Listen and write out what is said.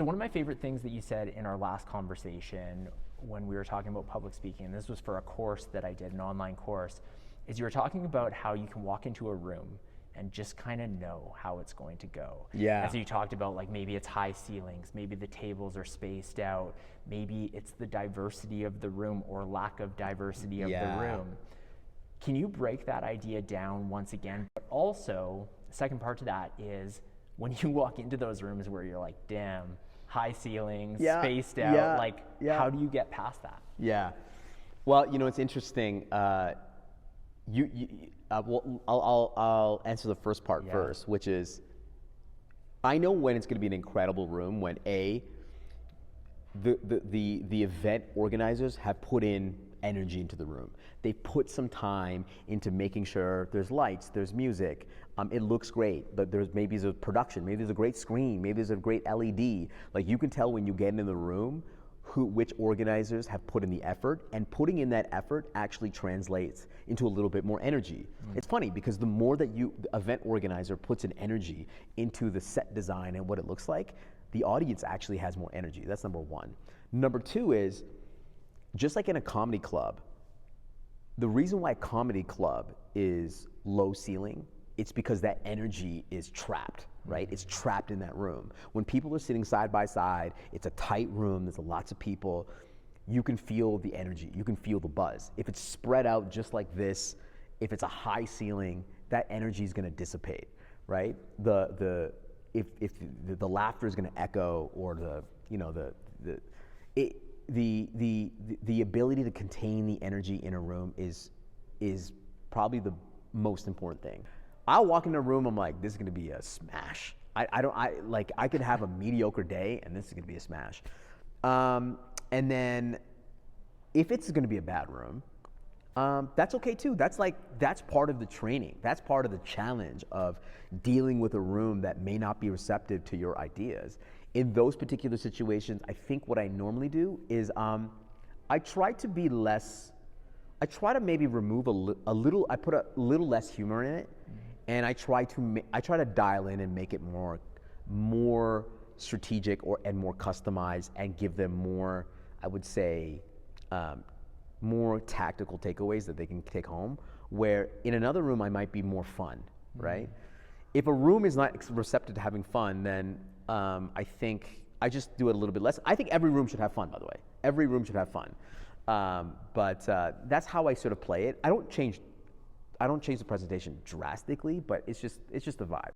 So one of my favorite things that you said in our last conversation when we were talking about public speaking, and this was for a course that I did, an online course, is you were talking about how you can walk into a room and just kind of know how it's going to go. Yeah. And so you talked about like maybe it's high ceilings, maybe the tables are spaced out, maybe it's the diversity of the room or lack of diversity of the room. Can you break that idea down once again? But also, the second part to that is when you walk into those rooms where you're like, damn, high ceilings, spaced out, how do you get past that? Yeah. Well, it's interesting. I'll answer the first part first, which is, I know when it's going to be an incredible room when the event organizers have put in energy into the room. They put some time into making sure there's lights, there's music, it looks great, but maybe there's a production, maybe there's a great screen, maybe there's a great LED. Like you can tell when you get into the room which organizers have put in the effort, and putting in that effort actually translates into a little bit more energy. It's funny because the more that the event organizer puts an energy into the set design and what it looks like, the audience actually has more energy. That's number one. Number two is, just like in a comedy club, the reason why a comedy club is low ceiling, it's because that energy is trapped, right? It's trapped in that room. When people are sitting side by side, it's a tight room, there's lots of people, you can feel the energy, you can feel the buzz. If it's spread out just like this, if it's a high ceiling, that energy is gonna dissipate, right? If the laughter is gonna echo, or the ability to contain the energy in a room is probably the most important thing. I'll walk in a room, I'm like, this is gonna be a smash. I could have a mediocre day and this is gonna be a smash. And then if it's gonna be a bad room, that's okay too. That's part of the training. That's part of the challenge of dealing with a room that may not be receptive to your ideas. In those particular situations, I think what I normally do is I try to maybe remove a little, I put a little less humor in it, and I try to dial in and make it more strategic and more customized, and give them more, I would say, more tactical takeaways that they can take home, where in another room I might be more fun, right? If a room is not receptive to having fun, then I think I just do it a little bit less. I think every room should have fun, by the way. Every room should have fun. But that's how I sort of play it. I don't change the presentation drastically, but it's just a vibe.